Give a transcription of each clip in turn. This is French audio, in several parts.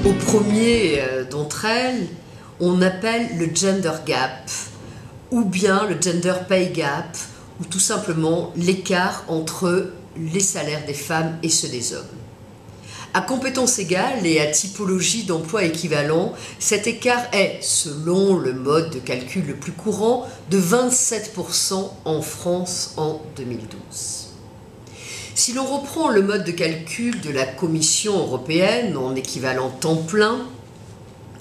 Au premier d'entre elles, on appelle le gender gap, ou bien le gender pay gap, ou tout simplement l'écart entre les salaires des femmes et ceux des hommes. À compétences égales et à typologie d'emploi équivalent, cet écart est, selon le mode de calcul le plus courant, de 27% en France en 2012. Si l'on reprend le mode de calcul de la Commission européenne en équivalent temps plein,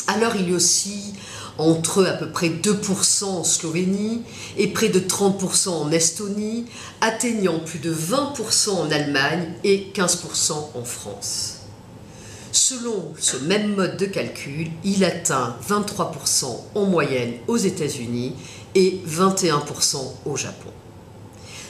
alors il y a aussi entre à peu près 2% en Slovénie et près de 30% en Estonie, atteignant plus de 20% en Allemagne et 15% en France. Selon ce même mode de calcul, il atteint 23% en moyenne aux États-Unis et 21% au Japon.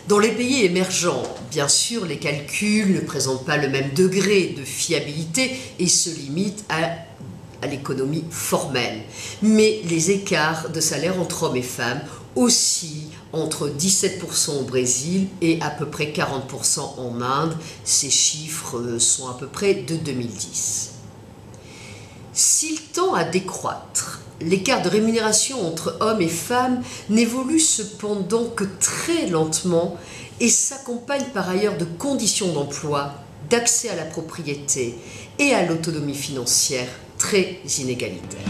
Dans les pays émergents, bien sûr, les calculs ne présentent pas le même degré de fiabilité et se limitent à l'économie formelle. Mais les écarts de salaire entre hommes et femmes oscillent entre 17% au Brésil et à peu près 40% en Inde. Ces chiffres sont à peu près de 2010. S'il tend à décroître, l'écart de rémunération entre hommes et femmes n'évolue cependant que très lentement et s'accompagne par ailleurs de conditions d'emploi, d'accès à la propriété et à l'autonomie financière très inégalitaires.